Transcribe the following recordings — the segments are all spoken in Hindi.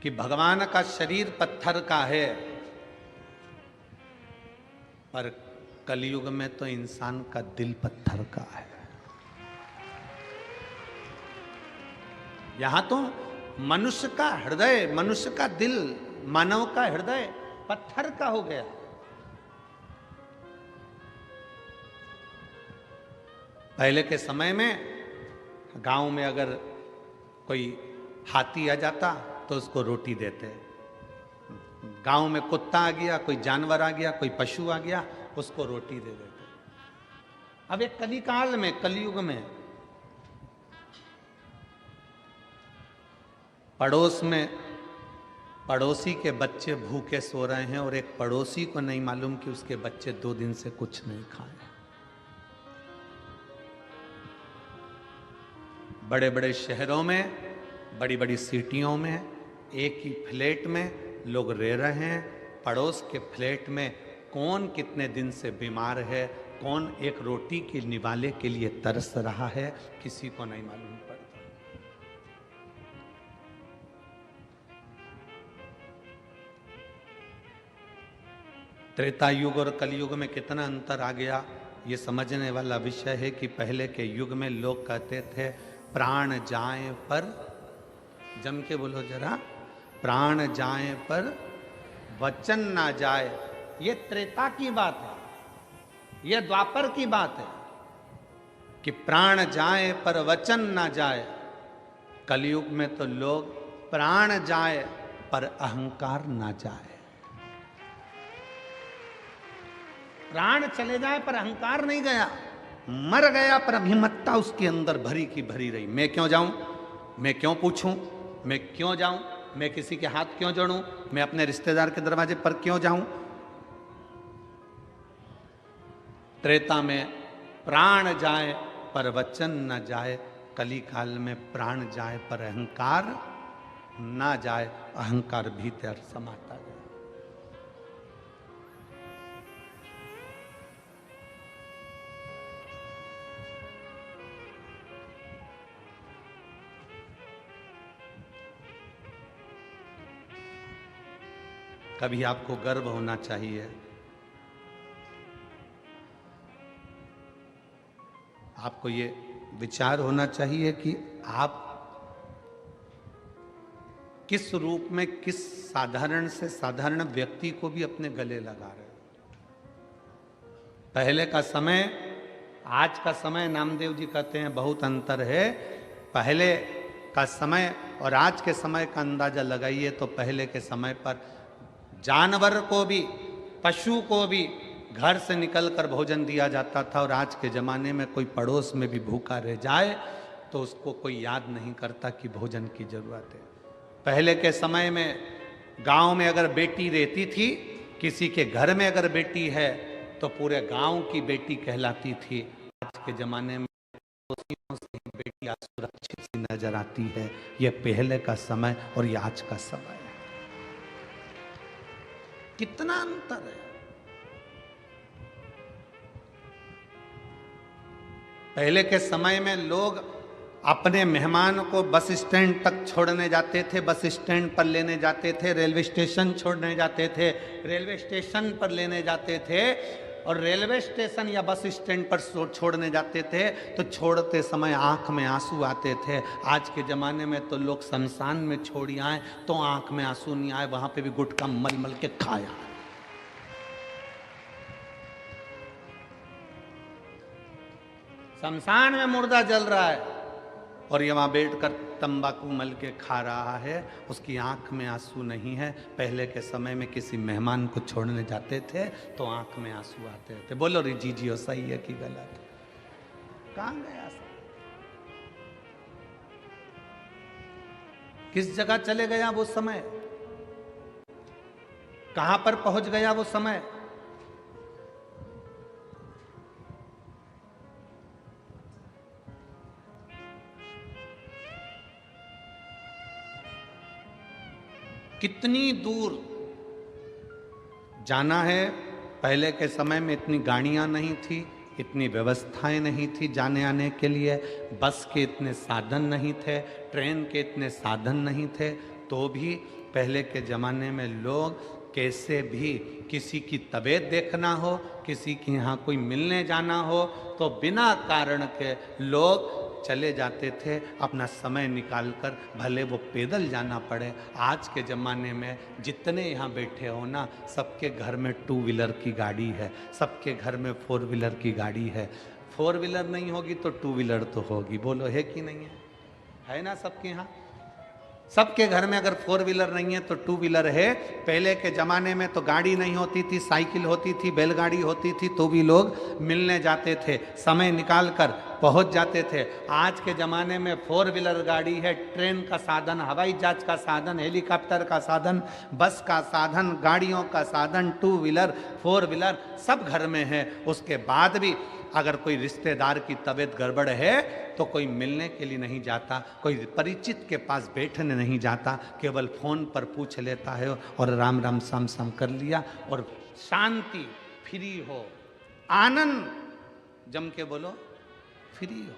कि भगवान का शरीर पत्थर का है, पर कलयुग में तो इंसान का दिल पत्थर का है। यहां तो मनुष्य का हृदय, मनुष्य का दिल, मानव का हृदय पत्थर का हो गया। पहले के समय में गांव में अगर कोई हाथी आ जाता तो उसको रोटी देते। गांव में कुत्ता आ गया, कोई जानवर आ गया, कोई पशु आ गया, उसको रोटी दे देते। अब एक कलिकाल में, कलयुग में पड़ोस में पड़ोसी के बच्चे भूखे सो रहे हैं और एक पड़ोसी को नहीं मालूम कि उसके बच्चे 2 दिन से कुछ नहीं खाए। बड़े बड़े शहरों में, बड़ी बड़ी सिटियों में एक ही फ्लैट में लोग रह रहे हैं। पड़ोस के फ्लैट में कौन कितने दिन से बीमार है, कौन एक रोटी के निवाले के लिए तरस रहा है, किसी को नहीं मालूम पड़ता। त्रेता युग और कलयुग में कितना अंतर आ गया, ये समझने वाला विषय है कि पहले के युग में लोग कहते थे प्राण जाए पर, जम के बोलो जरा, प्राण जाए पर वचन ना जाए। ये त्रेता की बात है, ये द्वापर की बात है कि प्राण जाए पर वचन ना जाए। कलयुग में तो लोग प्राण जाए पर अहंकार ना जाए। प्राण चले जाए पर अहंकार नहीं गया, मर गया पर अभिमत्ता उसके अंदर भरी की भरी रही। मैं क्यों जाऊं, मैं क्यों पूछूं, मैं क्यों जाऊं, मैं किसी के हाथ क्यों जोड़ूं, मैं अपने रिश्तेदार के दरवाजे पर क्यों जाऊं। त्रेता में प्राण जाए पर वचन न जाए, कली काल में प्राण जाए पर अहंकार ना जाए, अहंकार भीतर समाता गया। कभी आपको गर्व होना चाहिए, आपको ये विचार होना चाहिए कि आप किस रूप में, किस साधारण से साधारण व्यक्ति को भी अपने गले लगा रहे हो। पहले का समय, आज का समय, नामदेव जी कहते हैं बहुत अंतर है। पहले का समय और आज के समय का अंदाजा लगाइए तो पहले के समय पर जानवर को भी, पशु को भी घर से निकलकर भोजन दिया जाता था, और आज के ज़माने में कोई पड़ोस में भी भूखा रह जाए तो उसको कोई याद नहीं करता कि भोजन की ज़रूरत है। पहले के समय में गांव में अगर बेटी रहती थी, किसी के घर में अगर बेटी है तो पूरे गांव की बेटी कहलाती थी। आज के ज़माने में पड़ोसियों से बेटी असुरक्षित सी नजर आती है। ये पहले का समय और ये आज का समय है। कितना अंतर है। पहले के समय में लोग अपने मेहमान को बस स्टैंड तक छोड़ने जाते थे, बस स्टैंड पर लेने जाते थे, रेलवे स्टेशन छोड़ने जाते थे, रेलवे स्टेशन पर लेने जाते थे, और रेलवे स्टेशन या बस स्टैंड पर छोड़ने जाते थे तो छोड़ते समय आंख में आंसू आते थे। आज के ज़माने में तो लोग शमशान में छोड़ आए तो आंख में आंसू नहीं आए, वहां पे भी गुटखा मल मल के खाया। शमशान में मुर्दा जल रहा है और ये वहां बैठकर तंबाकू मल के खा रहा है, उसकी आंख में आंसू नहीं है। पहले के समय में किसी मेहमान को छोड़ने जाते थे तो आंख में आंसू आते थे। बोलो रे जीजियो, सही है कि गलत? कहां गया सब? किस जगह चले गया वो समय? कहां पर पहुंच गया वो समय? कितनी दूर जाना है। पहले के समय में इतनी गाड़ियां नहीं थी, इतनी व्यवस्थाएं नहीं थी जाने आने के लिए, बस के इतने साधन नहीं थे, ट्रेन के इतने साधन नहीं थे, तो भी पहले के ज़माने में लोग कैसे भी किसी की तबीयत देखना हो, किसी के यहाँ कोई मिलने जाना हो, तो बिना कारण के लोग चले जाते थे अपना समय निकालकर, भले वो पैदल जाना पड़े। आज के ज़माने में जितने यहाँ बैठे हो ना, सबके घर में 2 व्हीलर की गाड़ी है, सबके घर में 4 व्हीलर की गाड़ी है। 4 व्हीलर नहीं होगी तो 2 व्हीलर तो होगी, बोलो है कि नहीं है ना सबके यहाँ? सबके घर में अगर 4 व्हीलर नहीं है तो 2 व्हीलर है। पहले के ज़माने में तो गाड़ी नहीं होती थी, साइकिल होती थी, बैलगाड़ी होती थी, तो भी लोग मिलने जाते थे, समय निकाल कर पहुंच जाते थे। आज के ज़माने में 4 व्हीलर गाड़ी है, ट्रेन का साधन, हवाई जहाज का साधन, हेलीकॉप्टर का साधन, बस का साधन, गाड़ियों का साधन, 2 व्हीलर 4 व्हीलर सब घर में है। उसके बाद भी अगर कोई रिश्तेदार की तबीयत गड़बड़ है तो कोई मिलने के लिए नहीं जाता, कोई परिचित के पास बैठने नहीं जाता, केवल फोन पर पूछ लेता है और राम राम सम सम कर लिया और शांति, फ्री हो, आनंद, जम के बोलो फ्री हो,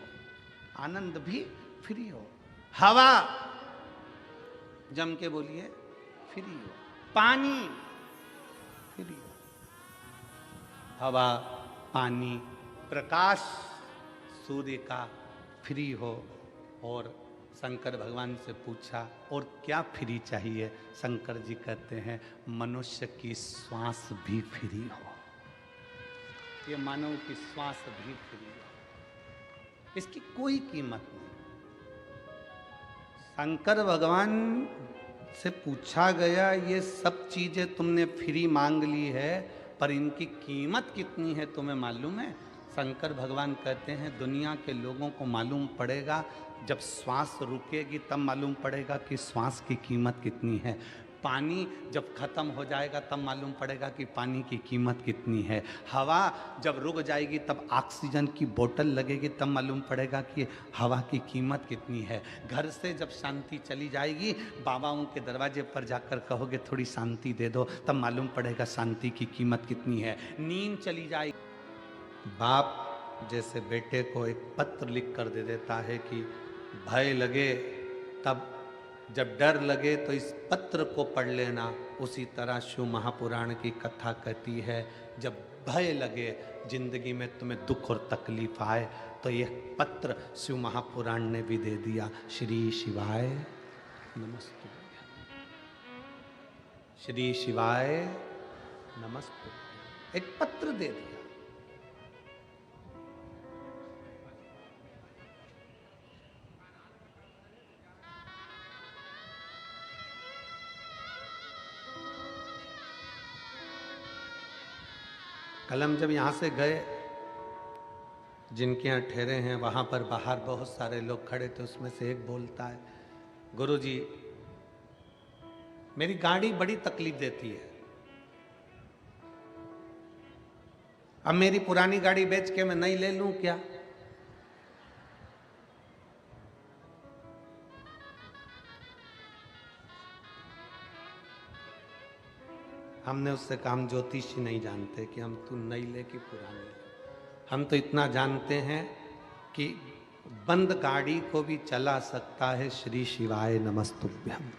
आनंद भी फ्री हो, हवा, जम के बोलिए फ्री हो, पानी फ्री हो, हवा, पानी, प्रकाश सूर्य का फ्री हो। और शंकर भगवान से पूछा और क्या फ्री चाहिए? शंकर जी कहते हैं मनुष्य की श्वास भी फ्री हो, ये मानव की श्वास भी फ्री हो, इसकी कोई कीमत नहीं। शंकर भगवान से पूछा गया ये सब चीजें तुमने फ्री मांग ली है, पर इनकी कीमत कितनी है तुम्हें मालूम है? शंकर भगवान कहते हैं दुनिया के लोगों को मालूम पड़ेगा जब श्वास रुकेगी, तब मालूम पड़ेगा कि श्वास की कीमत कितनी है। पानी जब खत्म हो जाएगा तब मालूम पड़ेगा कि पानी की कीमत कितनी है। हवा जब रुक जाएगी तब ऑक्सीजन की बोतल लगेगी, तब मालूम पड़ेगा कि हवा की कीमत कितनी है। घर से जब शांति चली जाएगी, बाबाओं के दरवाजे पर जाकर कहोगे थोड़ी शांति दे दो, तब मालूम पड़ेगा शांति की कीमत कितनी है। नींद चली जाएगी, बाप जैसे बेटे को एक पत्र लिख कर दे देता है कि भय लगे तब, जब डर लगे तो इस पत्र को पढ़ लेना। उसी तरह शिव महापुराण की कथा कहती है जब भय लगे जिंदगी में, तुम्हें दुख और तकलीफ आए, तो यह पत्र शिव महापुराण ने भी दे दिया। श्री शिवाय नमस्तु, श्री शिवाय नमस्तु, एक पत्र दे दिया। कल हम जब यहाँ से गए, जिनके यहाँ ठहरे हैं वहाँ पर बाहर बहुत सारे लोग खड़े थे, उसमें से एक बोलता है गुरुजी मेरी गाड़ी बड़ी तकलीफ देती है, अब मेरी पुरानी गाड़ी बेच के मैं नई ले लूं क्या? हमने उससे कहा हम ज्योतिषी नहीं जानते कि हम तू नई ले कि पुरानी ले, हम तो इतना जानते हैं कि बंद गाड़ी को भी चला सकता है श्री शिवाय नमस्तुभ्यम।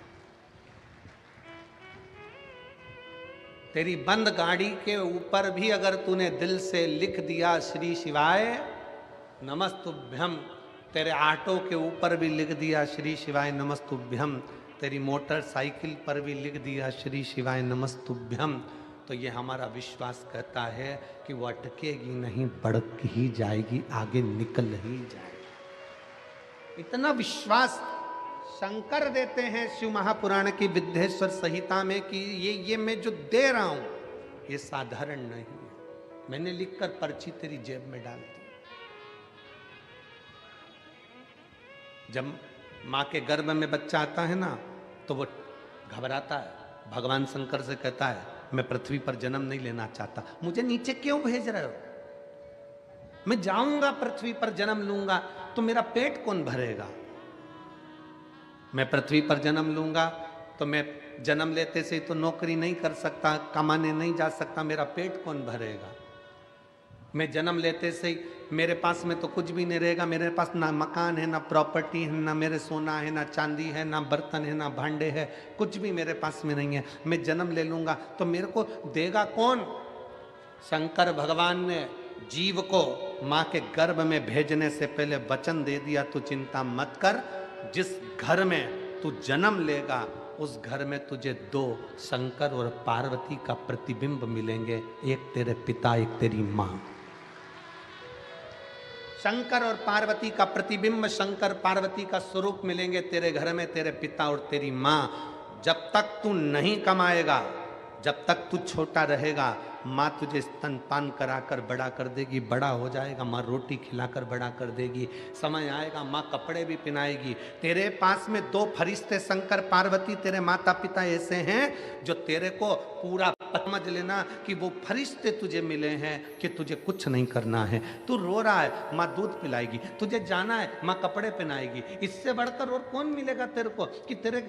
तेरी बंद गाड़ी के ऊपर भी अगर तूने दिल से लिख दिया श्री शिवाय नमस्तुभ्यम, तेरे ऑटो के ऊपर भी लिख दिया श्री शिवाय नमस्तुभ्यम, तेरी मोटरसाइकिल पर भी लिख दिया श्री शिवाय नमस्तुभ्यम, तो ये हमारा विश्वास कहता है कि वो अटकेगी नहीं, बढ़ ही जाएगी, आगे निकल ही जाएगी। इतना विश्वास शंकर देते हैं शिव महापुराण की विद्येश्वर संहिता में कि ये मैं जो दे रहा हूं ये साधारण नहीं है, मैंने लिखकर पर्ची तेरी जेब में डाल दी। जब माँ के गर्भ में बच्चा आता है ना तो वो घबराता है, भगवान शंकर से कहता है मैं पृथ्वी पर जन्म नहीं लेना चाहता, मुझे नीचे क्यों भेज रहे हो? मैं जाऊंगा पृथ्वी पर जन्म लूंगा तो मेरा पेट कौन भरेगा? मैं पृथ्वी पर जन्म लूंगा तो मैं जन्म लेते से तो नौकरी नहीं कर सकता, कमाने नहीं जा सकता, मेरा पेट कौन भरेगा? मैं जन्म लेते से ही मेरे पास में तो कुछ भी नहीं रहेगा, मेरे पास ना मकान है, ना प्रॉपर्टी है, ना मेरे सोना है, ना चांदी है, ना बर्तन है, ना भांडे है, कुछ भी मेरे पास में नहीं है। मैं जन्म ले लूंगा तो मेरे को देगा कौन? शंकर भगवान ने जीव को माँ के गर्भ में भेजने से पहले वचन दे दिया, तू चिंता मत कर, जिस घर में तू जन्म लेगा उस घर में तुझे दो शंकर और पार्वती का प्रतिबिंब मिलेंगे, एक तेरे पिता, एक तेरी माँ। शंकर और पार्वती का प्रतिबिंब, शंकर पार्वती का स्वरूप मिलेंगे तेरे घर में, तेरे पिता और तेरी माँ। जब तक तू नहीं कमाएगा, जब तक तू छोटा रहेगा, माँ तुझे स्तनपान कराकर बड़ा कर देगी, बड़ा हो जाएगा माँ रोटी खिलाकर बड़ा कर देगी, समय आएगा माँ कपड़े भी पहनाएगी। तेरे पास में दो फरिश्ते शंकर पार्वती तेरे माता पिता ऐसे हैं जो तेरे को पूरा समझ लेना कि वो फरिश्ते तुझे मिले हैं कि तुझे कुछ नहीं करना है। तू रो रहा है, माँ दूध पिलाएगी, तुझे जाना है माँ कपड़े पहनाएगी। इससे बढ़कर और कौन मिलेगा तेरे को कि तेरे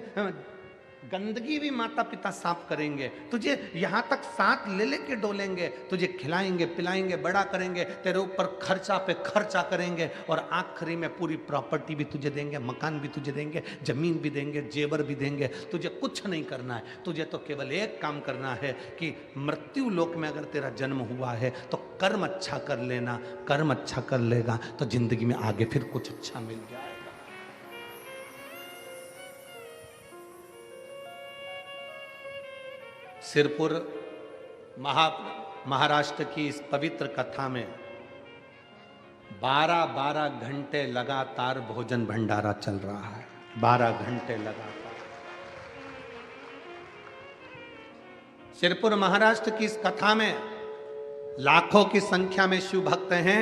गंदगी भी माता पिता साफ करेंगे, तुझे यहां तक साथ ले लेके डोलेंगे, तुझे खिलाएंगे पिलाएंगे बड़ा करेंगे, तेरे ऊपर खर्चा पे खर्चा करेंगे और आखिरी में पूरी प्रॉपर्टी भी तुझे देंगे, मकान भी तुझे देंगे, जमीन भी देंगे, जेवर भी देंगे। तुझे कुछ नहीं करना है, तुझे तो केवल एक काम करना है कि मृत्यु लोक में अगर तेरा जन्म हुआ है तो कर्म अच्छा कर लेना, कर्म अच्छा कर लेगा तो जिंदगी में आगे फिर कुछ अच्छा मिल जाएगा। सिरपुर महाराष्ट्र की इस पवित्र कथा में 12-12 घंटे लगातार भोजन भंडारा चल रहा है, 12 घंटे लगातार। सिरपुर महाराष्ट्र की इस कथा में लाखों की संख्या में शिव भक्त हैं।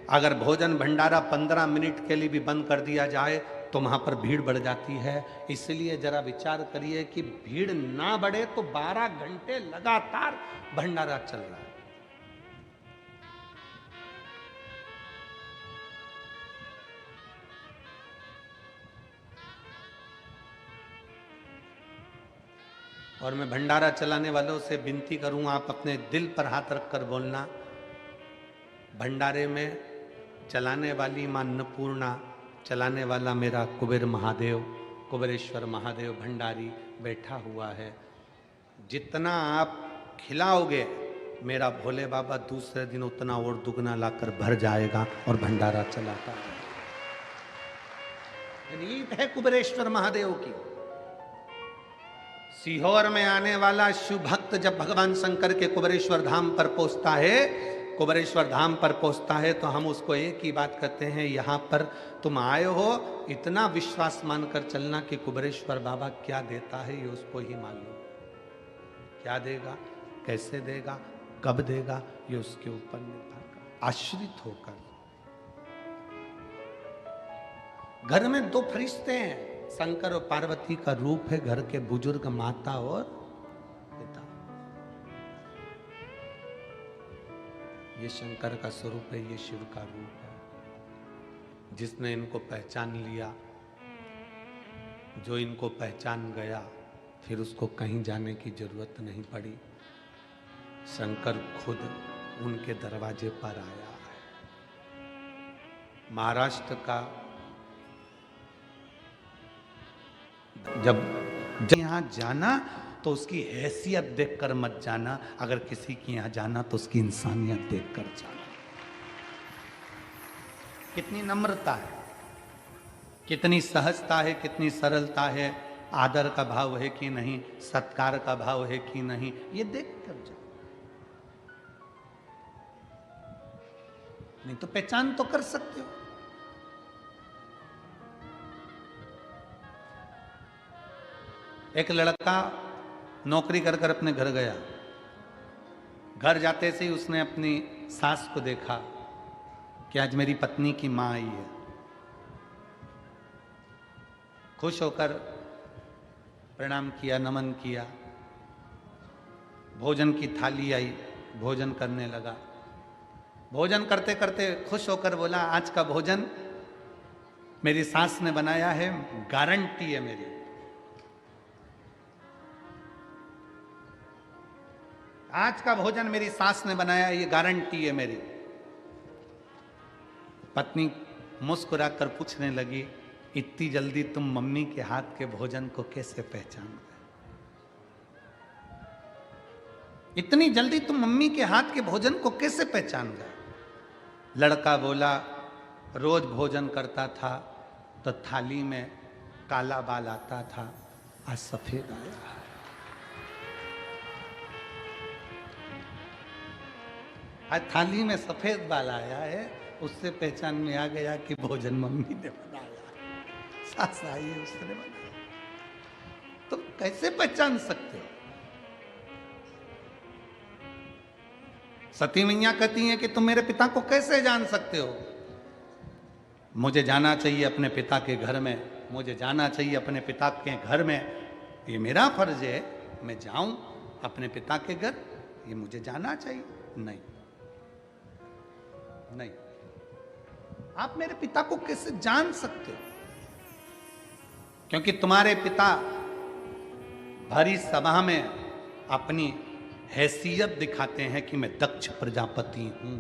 अगर भोजन भंडारा 15 मिनट के लिए भी बंद कर दिया जाए तो वहां पर भीड़ बढ़ जाती है। इसलिए जरा विचार करिए कि भीड़ ना बढ़े तो 12 घंटे लगातार भंडारा चल रहा है। और मैं भंडारा चलाने वालों से विनती करूंगा, आप अपने दिल पर हाथ रखकर बोलना, भंडारे में चलाने वाली मां अन्नपूर्णा, चलाने वाला मेरा कुबेर महादेव, कुबेरेश्वर महादेव भंडारी बैठा हुआ है। जितना आप खिलाओगे मेरा भोले बाबा दूसरे दिन उतना और दुगना लाकर भर जाएगा और भंडारा चलाता है। रीत है कुबेरेश्वर महादेव की। सीहोर में आने वाला शिव भक्त जब भगवान शंकर के कुबेरेश्वर धाम पर पहुंचता है, कुबेरेश्वर धाम पर पहुंचता है तो हम उसको एक ही बात कहते हैं, यहां पर तुम आए हो इतना विश्वास मानकर चलना कि कुबेरेश्वर बाबा क्या देता है ये उसको ही मालूम। क्या देगा, कैसे देगा, कब देगा, ये उसके ऊपर निर्भर कर, आश्रित होकर। घर में दो फरिश्ते हैं, शंकर और पार्वती का रूप है, घर के बुजुर्ग माता और पिता। ये शंकर का स्वरूप है, ये शिव का रूप है। जिसने इनको पहचान लिया, जो इनको पहचान गया, फिर उसको कहीं जाने की जरूरत नहीं पड़ी। शंकर खुद उनके दरवाजे पर आया है। महाराष्ट्र का जब यहां जाना तो उसकी हैसियत देखकर मत जाना, अगर किसी के यहां जाना तो उसकी इंसानियत देखकर जाना। कितनी नम्रता है, कितनी सहजता है, कितनी सरलता है, आदर का भाव है कि नहीं, सत्कार का भाव है कि नहीं, ये देख कर जाओ। नहीं तो पहचान तो कर सकते हो। एक लड़का नौकरी कर कर अपने घर गया। घर जाते से ही उसने अपनी सास को देखा कि आज मेरी पत्नी की मां आई है। खुश होकर प्रणाम किया, नमन किया। भोजन की थाली आई, भोजन करने लगा। भोजन करते करते खुश होकर बोला, आज का भोजन मेरी सास ने बनाया है, गारंटी है मेरी। आज का भोजन मेरी सास ने बनाया, ये गारंटी है मेरी। पत्नी मुस्कुराकर पूछने लगी, इतनी जल्दी तुम मम्मी के हाथ के भोजन को कैसे पहचान गए? इतनी जल्दी तुम मम्मी के हाथ के भोजन को कैसे पहचान गए? लड़का बोला, रोज भोजन करता था तो थाली में काला बाल आता था, आज सफेद आया। आज थाली में सफेद बाल आया है, उससे पहचान में आ गया कि भोजन मम्मी ने बनाया, सास आई है उसने बनाया। तो कैसे पहचान सकते हो? सती मैया कहती हैं कि तुम मेरे पिता को कैसे जान सकते हो? मुझे जाना चाहिए अपने पिता के घर में, मुझे जाना चाहिए अपने पिता के घर में, ये मेरा फर्ज है, मैं जाऊं अपने पिता के घर, ये मुझे जाना चाहिए। नहीं नहीं, आप मेरे पिता को कैसे जान सकते हो? क्योंकि तुम्हारे पिता भरी सभा में अपनी हैसियत दिखाते हैं कि मैं दक्ष प्रजापति हूं,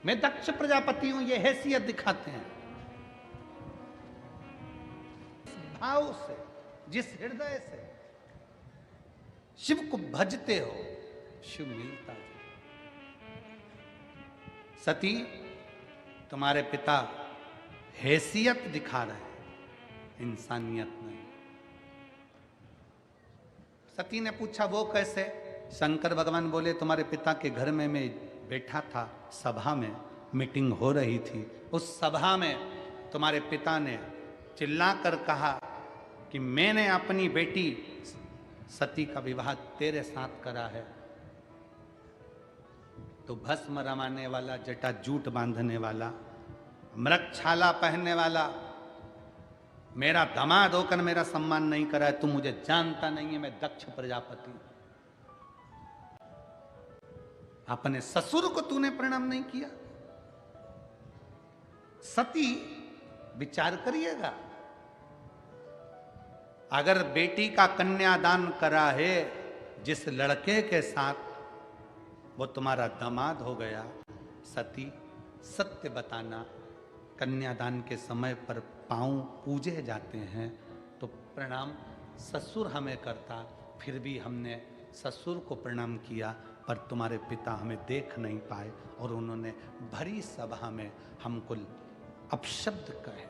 मैं दक्ष प्रजापति हूं, ये हैसियत दिखाते हैं। भाव से, जिस हृदय से शिव को भजते हो, शिव मिलता है। सती, तुम्हारे पिता हैसियत दिखा रहे हैं, इंसानियत नहीं। सती ने पूछा, वो कैसे? शंकर भगवान बोले, तुम्हारे पिता के घर में मैं बैठा था, सभा में मीटिंग हो रही थी, उस सभा में तुम्हारे पिता ने चिल्लाकर कहा कि मैंने अपनी बेटी सती का विवाह तेरे साथ करा है। तो भस्म रमाने वाला, जटा जूट बांधने वाला, मृगछाला पहनने वाला, मेरा दामाद होकर मेरा सम्मान नहीं करा है, तू मुझे जानता नहीं है, मैं दक्ष प्रजापति। अपने ससुर को तूने प्रणाम नहीं किया। सती, विचार करिएगा, अगर बेटी का कन्यादान करा है जिस लड़के के साथ, वो तुम्हारा दामाद हो गया। सती, सत्य बताना, कन्यादान के समय पर पांव पूजे जाते हैं तो प्रणाम ससुर हमें करता, फिर भी हमने ससुर को प्रणाम किया, पर तुम्हारे पिता हमें देख नहीं पाए और उन्होंने भरी सभा में हमको अपशब्द कहे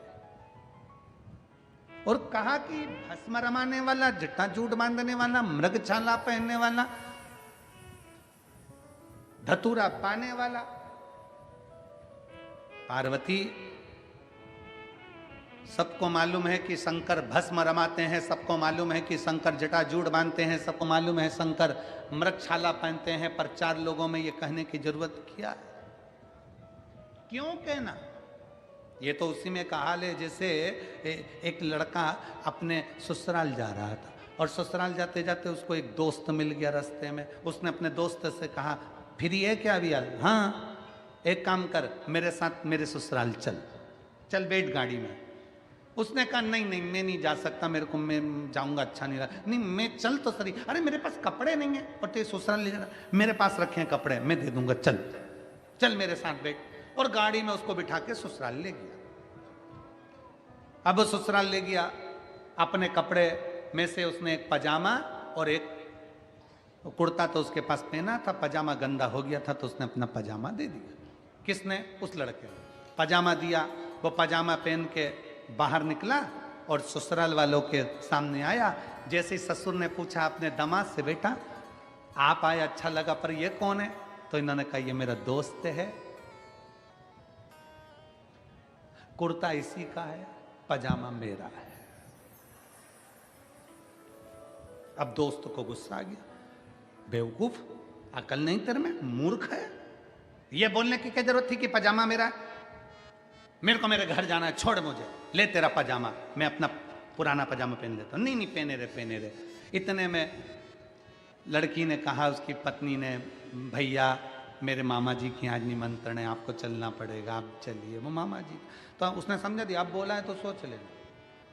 और कहा कि भस्म रमाने वाला, जटाजूट बांधने वाला, मृगछाला पहनने वाला, धतूरा पाने वाला। पार्वती, सबको मालूम है कि शंकर भस्म रमाते हैं, सबको मालूम है कि शंकर जटाजूट बांधते हैं, सबको मालूम है शंकर मृगछाला पहनते हैं, पर 4 लोगों में ये कहने की जरूरत क्या है? क्यों कहना? ये तो उसी में का हाल है जैसे एक लड़का अपने ससुराल जा रहा था और ससुराल जाते जाते उसको एक दोस्त मिल गया रास्ते में। उसने अपने दोस्त से कहा, फ्री है क्या अभी? हाँ, एक काम कर, मेरे साथ मेरे ससुराल चल, चल बैठ गाड़ी में। उसने कहा, नहीं नहीं मैं नहीं जा सकता, मेरे को, मैं जाऊंगा अच्छा नहीं लगा। नहीं मैं चल तो सही। अरे मेरे पास कपड़े नहीं है और तेरे ससुराल ले जाना। मेरे पास रखे हैं कपड़े, मैं दे दूंगा, चल चल मेरे साथ बैठ। और गाड़ी में उसको बिठा के ससुराल ले गया। अब ससुराल ले गया, अपने कपड़े में से उसने एक पजामा और एक कुर्ता तो उसके पास पहना था, पजामा गंदा हो गया था तो उसने अपना पजामा दे दिया। किसने? उस लड़के ने पजामा दिया। वो पजामा पहन के बाहर निकला और ससुराल वालों के सामने आया। जैसे ही ससुर ने पूछा अपने दामाद से, बेटा आप आए, अच्छा लगा, पर ये कौन है? तो इन्होंने कहा, ये मेरा दोस्त है, कुर्ता इसी का है, पजामा मेरा है। अब दोस्त को गुस्सा आ गया, बेवकूफ, अकल नहीं तेरे में, मूर्ख है, ये बोलने की क्या जरूरत थी कि पजामा मेरा है? मेरे को मेरे घर जाना है, छोड़ मुझे, ले तेरा पजामा, मैं अपना पुराना पजामा पहन लेता हूं। नहीं नहीं, पहने रहे पहने रहे। इतने में लड़की ने कहा, उसकी पत्नी ने, भैया मेरे मामा जी की आज निमंत्रण है, आपको चलना पड़ेगा, आप चलिए। वो मामा जी, तो उसने समझा दिया, अब बोला है तो सोच लेना।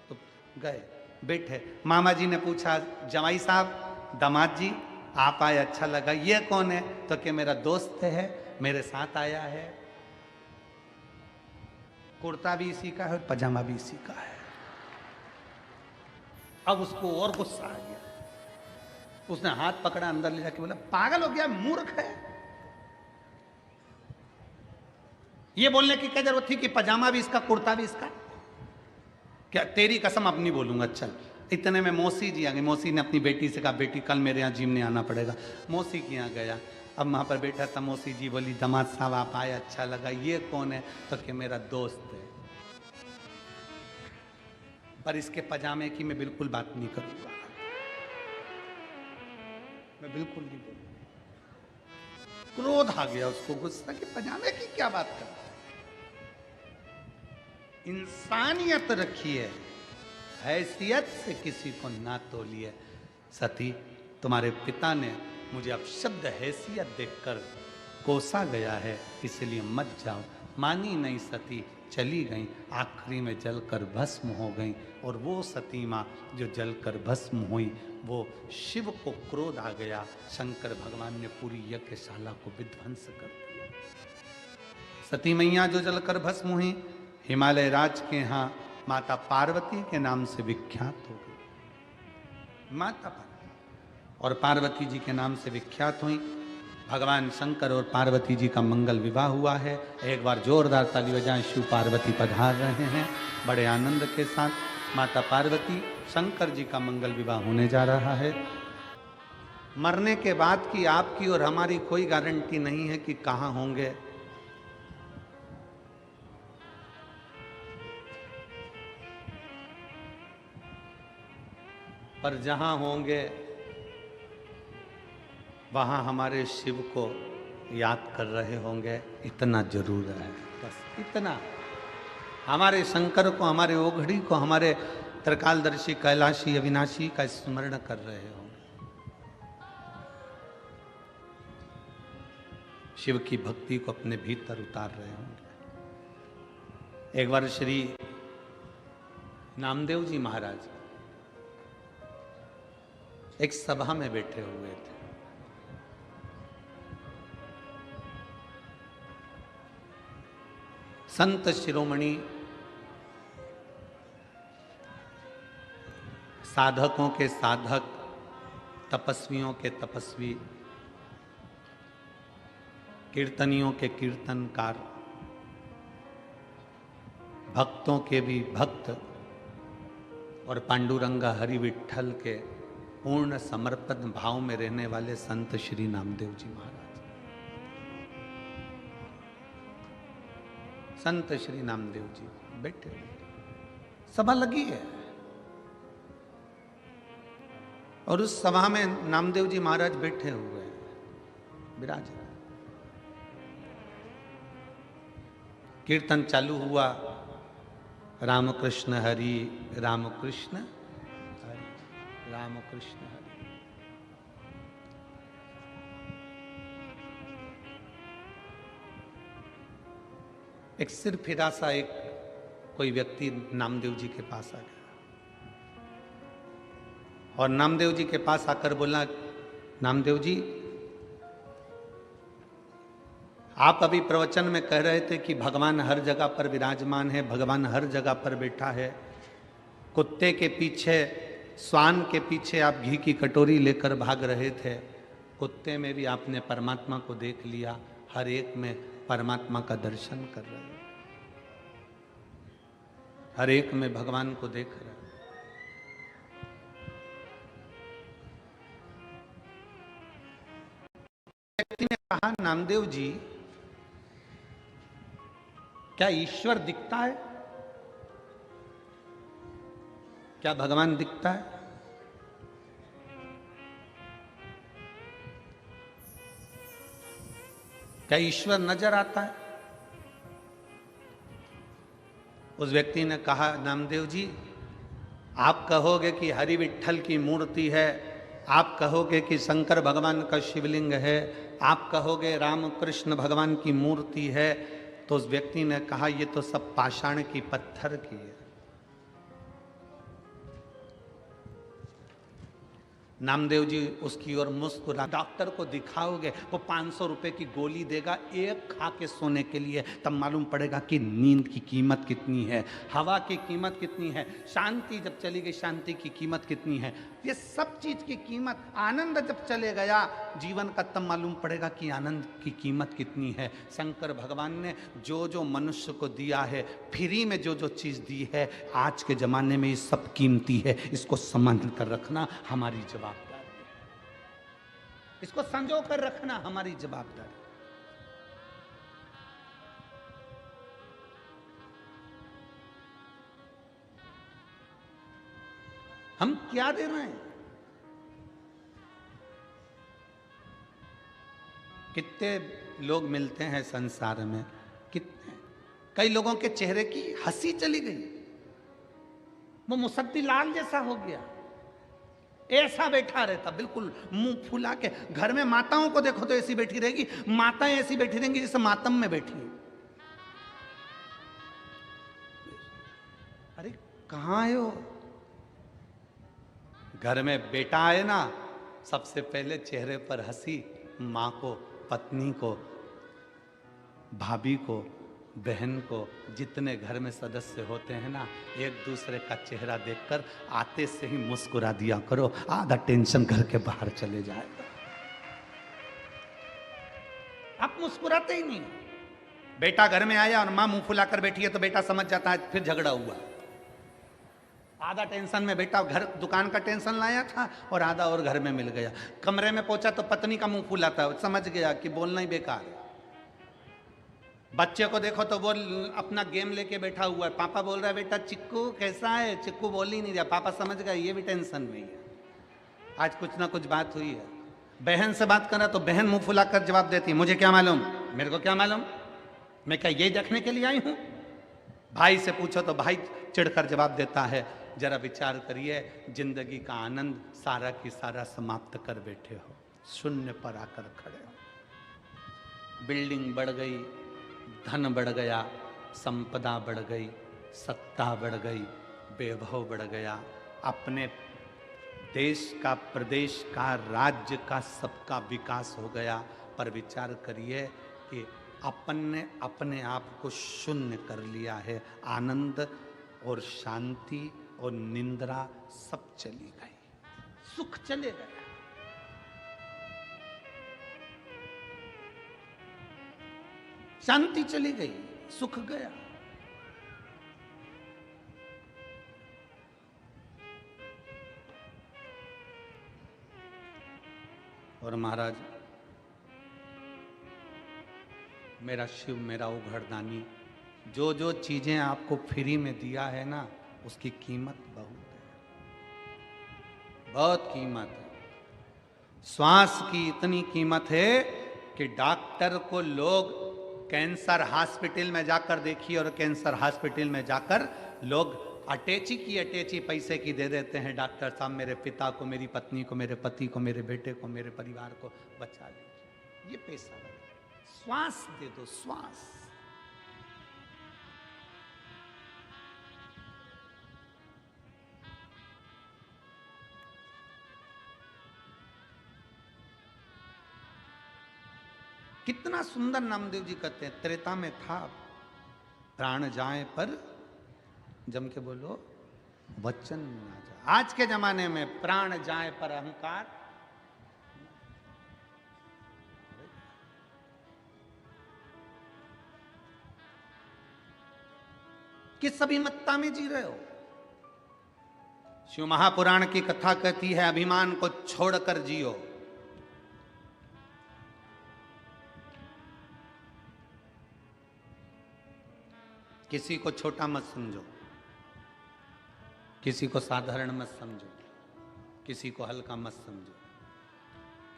तो गए, बैठे। मामा जी ने पूछा, जमाई साहब, दामाद जी आप आए, अच्छा लगा, ये कौन है? तो कि मेरा दोस्त है, मेरे साथ आया है। कुर्ता भी इसी का है और पजामा भी इसी का है। अब उसको और गुस्सा आ गया, उसने हाथ पकड़ा, अंदर ले जाके बोला, पागल हो गया, मूर्ख है। ये बोलने की क्या जरूरत थी कि पजामा भी इसका, कुर्ता भी इसका? क्या तेरी कसम अब नहीं बोलूंगा, चल। इतने में मौसी जी आ गई। मौसी ने अपनी बेटी से कहा, बेटी कल मेरे यहाँ जिम नहीं आना पड़ेगा। मौसी के यहाँ गया, अब वहां पर बैठा था। मौसी जी बोली, दामाद साहब आप आए, अच्छा लगा। ये कौन है? तो कि मेरा दोस्त है, पर इसके पजामे की मैं बिल्कुल बात नहीं करूंगा, मैं बिल्कुल नहीं बोलूंगा। क्रोध आ गया उसको, गुस्सा कि पजामे की क्या बात कर रहा है? इंसानियत रखिए, हैसियत से किसी को ना तोलिए। सती, तुम्हारे पिता ने मुझे अब शब्द हैसियत देखकर कोसा गया है, इसलिए मत जाओ। मानी नहीं सती, चली गई, आखिरी में जलकर भस्म हो गई। और वो सती माँ जो जलकर भस्म हुई, वो शिव को क्रोध आ गया। शंकर भगवान ने पूरी यज्ञशाला को विध्वंस कर दिया। सती मैया जो जलकर भस्म हुई, हिमालय राज के यहाँ माता पार्वती के नाम से विख्यात हो गई। माता पार्वती और पार्वती जी के नाम से विख्यात हुई। भगवान शंकर और पार्वती जी का मंगल विवाह हुआ है। एक बार जोरदार ताली बजाएं, शिव पार्वती पधार रहे हैं बड़े आनंद के साथ। माता पार्वती शंकर जी का मंगल विवाह होने जा रहा है। मरने के बाद की आपकी और हमारी कोई गारंटी नहीं है कि कहाँ होंगे। पर जहां होंगे वहां हमारे शिव को याद कर रहे होंगे, इतना जरूर है, बस इतना। हमारे शंकर को, हमारे ओघड़ी को, हमारे त्रिकालदर्शी कैलाशी अविनाशी का स्मरण कर रहे होंगे। शिव की भक्ति को अपने भीतर उतार रहे होंगे। एक बार श्री नामदेव जी महाराज एक सभा में बैठे हुए थे। संत शिरोमणि, साधकों के साधक, तपस्वियों के तपस्वी, कीर्तनियों के कीर्तनकार, भक्तों के भी भक्त और पांडुरंगा हरि विठ्ठल के पूर्ण समर्पण भाव में रहने वाले संत श्री नामदेव जी महाराज। संत श्री नामदेव जी बैठे, सभा लगी है और उस सभा में नामदेव जी महाराज बैठे हुए हैं, विराज। कीर्तन चालू हुआ, रामकृष्ण हरि, रामकृष्ण हरि, रामकृष्ण हरि। एक सिर फिरा सा एक कोई व्यक्ति नामदेव जी के पास आ गया और नामदेव जी के पास आकर बोला, नामदेव जी, आप अभी प्रवचन में कह रहे थे कि भगवान हर जगह पर विराजमान है, भगवान हर जगह पर बैठा है। कुत्ते के पीछे, स्वान के पीछे आप घी की कटोरी लेकर भाग रहे थे। कुत्ते में भी आपने परमात्मा को देख लिया, हर एक में परमात्मा का दर्शन कर रहे हो, हर एक में भगवान को देख रहे हो। व्यक्ति ने कहा, नामदेव जी, क्या ईश्वर दिखता है? क्या भगवान दिखता है? क्या ईश्वर नजर आता है? उस व्यक्ति ने कहा, नामदेव जी, आप कहोगे कि हरि विठ्ठल की मूर्ति है, आप कहोगे कि शंकर भगवान का शिवलिंग है, आप कहोगे राम कृष्ण भगवान की मूर्ति है, तो उस व्यक्ति ने कहा, ये तो सब पाषाण की, पत्थर की है। नामदेव जी उसकी ओर मुस्कुरा, डॉक्टर को दिखाओगे वो 500 रुपए की गोली देगा एक खा के सोने के लिए, तब मालूम पड़ेगा कि नींद की कीमत कितनी है, हवा की कीमत कितनी है, शांति जब चली गई शांति की कीमत कितनी है, ये सब चीज की कीमत, आनंद जब चले गया जीवन का तब मालूम पड़ेगा कि आनंद की कीमत कितनी है। शंकर भगवान ने जो जो मनुष्य को दिया है, फ्री में जो जो चीज दी है, आज के जमाने में ये सब कीमती है, इसको संभाल कर रखना हमारी जवाबदारी है, इसको संजो कर रखना हमारी जवाबदारी। हम क्या दे रहे हैं? कितने लोग मिलते हैं संसार में, कितने, कई लोगों के चेहरे की हंसी चली गई, वो मुसद्दी लाल जैसा हो गया, ऐसा बैठा रहता बिल्कुल मुंह फुला के। घर में माताओं को देखो तो ऐसी बैठी रहेगी, माताएं ऐसी बैठी रहेंगी जैसे मातम में बैठी है। अरे कहां आए हो? घर में बेटा आए ना, सबसे पहले चेहरे पर हंसी, मां को, पत्नी को, भाभी को, बहन को, जितने घर में सदस्य होते हैं ना, एक दूसरे का चेहरा देखकर आते से ही मुस्कुरा दिया करो, आधा टेंशन घर के बाहर चले जाएगा। आप मुस्कुराते ही नहीं। बेटा घर में आया और मां मुंह फुलाकर बैठी है तो बेटा समझ जाता है फिर झगड़ा हुआ। आधा टेंशन में बेटा घर दुकान का टेंशन लाया था और आधा और घर में मिल गया। कमरे में पहुंचा तो पत्नी का मुंह फुलाता है, समझ गया कि बोलना ही बेकार है। बच्चे को देखो तो वो अपना गेम लेके बैठा हुआ है, पापा बोल रहा है बेटा चिक्कू कैसा है, चिक्कू बोल ही नहीं रहा, पापा समझ गया ये भी टेंशन में ही है, आज कुछ ना कुछ बात हुई है। बहन से बात करा तो बहन मुंह फुलाकर जवाब देती है मुझे क्या मालूम, मेरे को क्या मालूम, मैं क्या यही देखने के लिए आई हूं। भाई से पूछो तो भाई चिढ़कर जवाब देता है, जरा विचार करिए जिंदगी का आनंद सारा की सारा समाप्त कर बैठे हो, शून्य पर आकर खड़े हो। बिल्डिंग बढ़ गई, धन बढ़ गया, संपदा बढ़ गई, सत्ता बढ़ गई, वैभव बढ़ गया, अपने देश का, प्रदेश का, राज्य का, सबका विकास हो गया, पर विचार करिए कि अपन ने अपने आप को शून्य कर लिया है। आनंद और शांति और निंद्रा सब चली गई, सुख चले गए। शांति चली गई, सुख गया। और महाराज मेरा शिव, मेरा उघड़दानी, जो जो चीजें आपको फ्री में दिया है ना, उसकी कीमत बहुत है, बहुत कीमत है। श्वास की इतनी कीमत है कि डॉक्टर को लोग कैंसर हॉस्पिटल में जाकर देखिए, और कैंसर हॉस्पिटल में जाकर लोग अटैची की अटैची पैसे की दे देते हैं, डॉक्टर साहब मेरे पिता को, मेरी पत्नी को, मेरे पति को, मेरे बेटे को, मेरे परिवार को बचा लीजिए, ये पैसा लगा। श्वास दे दो, श्वास। कितना सुंदर नामदेव जी कहते हैं, त्रेता में था प्राण जाए पर, जम के बोलो वचन ना जाए। आज के जमाने में प्राण जाए पर अहंकार, किस अभिमत्ता में जी रहे हो? शिव महापुराण की कथा कहती है अभिमान को छोड़कर जियो। किसी को छोटा मत समझो, किसी को साधारण मत समझो, किसी को हल्का मत समझो।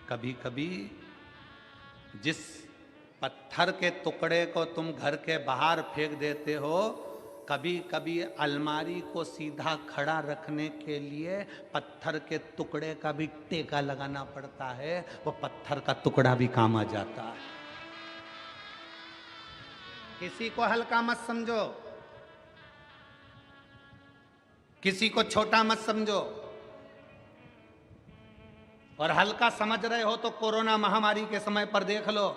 कभी कभी जिस पत्थर के टुकड़े को तुम घर के बाहर फेंक देते हो, कभी कभी अलमारी को सीधा खड़ा रखने के लिए पत्थर के टुकड़े का भी टेका लगाना पड़ता है, वो पत्थर का टुकड़ा भी काम आ जाता है। किसी को हल्का मत समझो, किसी को छोटा मत समझो। और हल्का समझ रहे हो तो कोरोना महामारी के समय पर देख लो,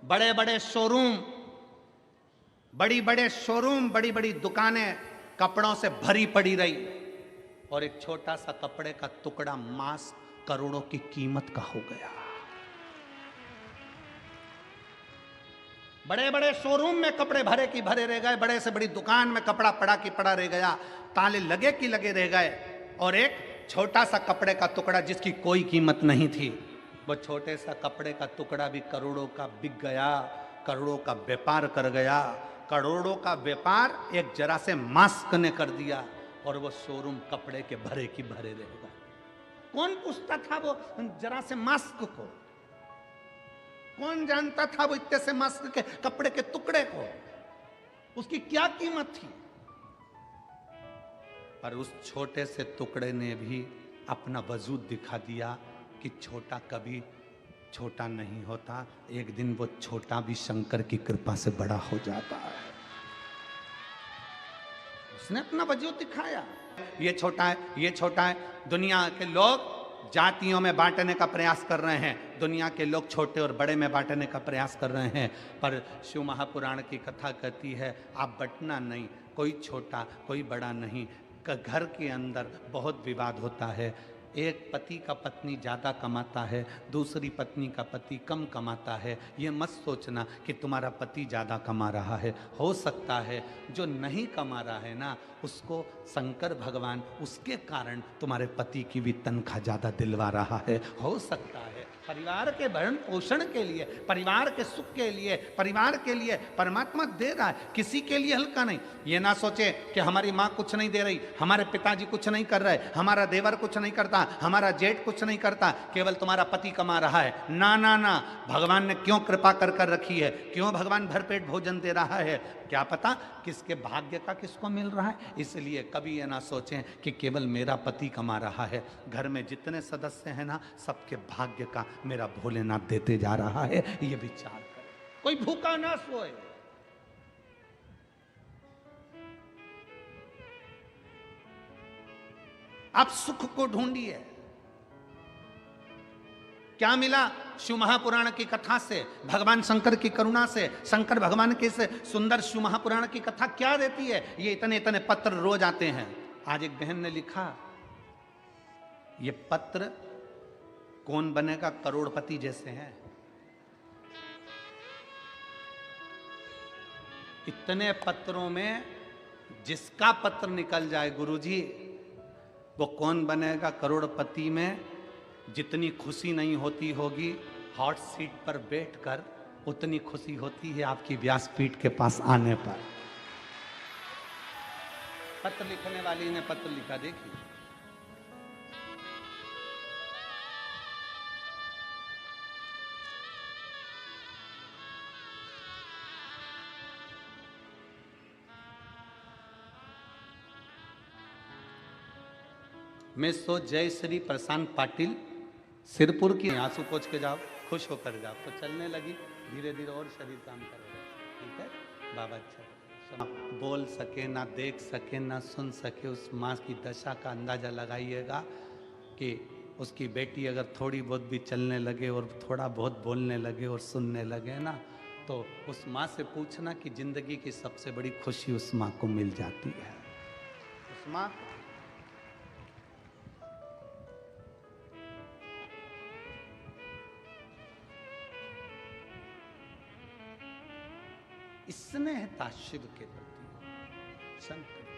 बड़े बड़े शोरूम, बड़ी बड़ी दुकानें कपड़ों से भरी पड़ी रही, और एक छोटा सा कपड़े का टुकड़ा मास्क करोड़ों की कीमत का हो गया। बड़े बड़े शोरूम में कपड़े भरे की भरे रह गए, बड़े से बड़ी दुकान में कपड़ा पड़ा की पड़ा रह गया, ताले लगे की लगे रह गए, और एक छोटा सा कपड़े का टुकड़ा जिसकी कोई कीमत नहीं थी, वो छोटे सा कपड़े का टुकड़ा भी करोड़ों का बिक गया, करोड़ों का व्यापार कर गया। करोड़ों का व्यापार एक जरा से मास्क ने कर दिया, और वो शोरूम कपड़े के भरे की भरे रह गए। कौन पूछता था वो जरा से मास्क को? कौन जानता था वो इतने से मास्क के कपड़े के टुकड़े को? उसकी क्या कीमत थी? पर उस छोटे से टुकड़े ने भी अपना वजूद दिखा दिया कि छोटा कभी छोटा नहीं होता, एक दिन वो छोटा भी शंकर की कृपा से बड़ा हो जाता है। उसने अपना वजूद दिखाया। ये छोटा है, ये छोटा है। दुनिया के लोग जातियों में बांटने का प्रयास कर रहे हैं, दुनिया के लोग छोटे और बड़े में बांटने का प्रयास कर रहे हैं, पर शिव महापुराण की कथा कहती है आप बंटना नहीं, कोई छोटा कोई बड़ा नहीं। घर के अंदर बहुत विवाद होता है, एक पति का पत्नी ज़्यादा कमाता है, दूसरी पत्नी का पति कम कमाता है। ये मत सोचना कि तुम्हारा पति ज़्यादा कमा रहा है, हो सकता है जो नहीं कमा रहा है ना, उसको शंकर भगवान उसके कारण तुम्हारे पति की भी तनख्वाह ज़्यादा दिलवा रहा है, हो सकता है। परिवार के भरण पोषण के लिए, परिवार के सुख के लिए, परिवार के लिए परमात्मा दे रहा है, किसी के लिए हल्का नहीं। ये ना सोचे कि हमारी माँ कुछ नहीं दे रही, हमारे पिताजी कुछ नहीं कर रहे, हमारा देवर कुछ नहीं करता, हमारा जेठ कुछ नहीं करता, केवल तुम्हारा पति कमा रहा है। ना ना ना, भगवान ने क्यों कृपा कर कर रखी है, क्यों भगवान भरपेट भोजन दे रहा है, क्या पता किसके भाग्य का किसको मिल रहा है। इसलिए कभी ये ना सोचें कि केवल मेरा पति कमा रहा है, घर में जितने सदस्य हैं ना, सबके भाग्य का मेरा भोलेनाथ देते जा रहा है। ये विचार करें, कोई भूखा ना सोए। आप सुख को ढूंढिए। क्या मिला शिव महापुराण की कथा से, भगवान शंकर की करुणा से, शंकर भगवान के से सुंदर शिव महापुराण की कथा क्या देती है? ये इतने इतने पत्र रोज आते हैं। आज एक बहन ने लिखा, ये पत्र कौन बनेगा करोड़पति जैसे हैं। इतने पत्रों में जिसका पत्र निकल जाए गुरुजी, वो कौन बनेगा करोड़पति में जितनी खुशी नहीं होती होगी हॉट सीट पर बैठकर, उतनी खुशी होती है आपकी व्यासपीठ के पास आने पर। पत्र लिखने वाली ने पत्र लिखा, देखिए। मैं सो जय श्री प्रशांत पाटिल सिरपुर की, आंसू पोंछ के जाओ, खुश होकर जाओ। तो चलने लगी, धीरे धीरे और शरीर काम करेगा। ठीक है बाबा, अच्छा बोल सके ना देख सके ना सुन सके, उस माँ की दशा का अंदाजा लगाइएगा कि उसकी बेटी अगर थोड़ी बहुत भी चलने लगे और थोड़ा बहुत बोलने लगे और सुनने लगे ना, तो उस माँ से पूछना कि जिंदगी की सबसे बड़ी खुशी उस माँ को मिल जाती है। उस माँ स्नेहता शिव के प्रति, शंकर के।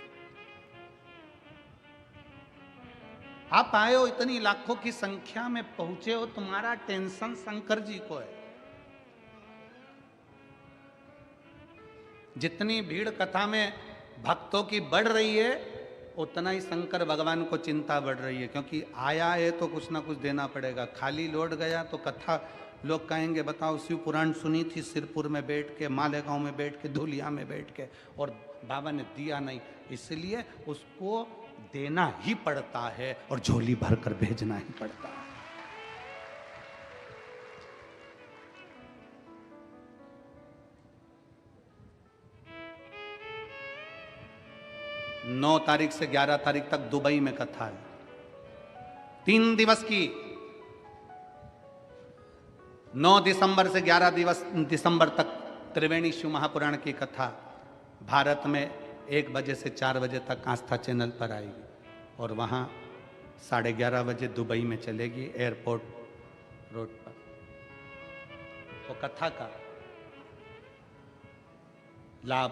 आप आए हो, इतनी लाखों की संख्या में पहुंचे हो, तुम्हारा टेंशन शंकर जी को है। जितनी भीड़ कथा में भक्तों की बढ़ रही है, उतना ही शंकर भगवान को चिंता बढ़ रही है, क्योंकि आया है तो कुछ ना कुछ देना पड़ेगा। खाली लौट गया तो कथा लोग कहेंगे बताओ शिव पुराण सुनी थी सिरपुर में बैठ के, मालेगांव में बैठ के, धुलिया में बैठ के, और बाबा ने दिया नहीं, इसलिए उसको देना ही पड़ता है और झोली भरकर भेजना ही पड़ता है। 9 तारीख से 11 तारीख तक दुबई में कथा है, 3 दिवस की। 9 दिसंबर से 11 दिसंबर तक त्रिवेणी शिव महापुराण की कथा भारत में 1 बजे से 4 बजे तक आस्था चैनल पर आएगी और वहाँ 11:30 बजे दुबई में चलेगी एयरपोर्ट रोड पर। तो कथा का लाभ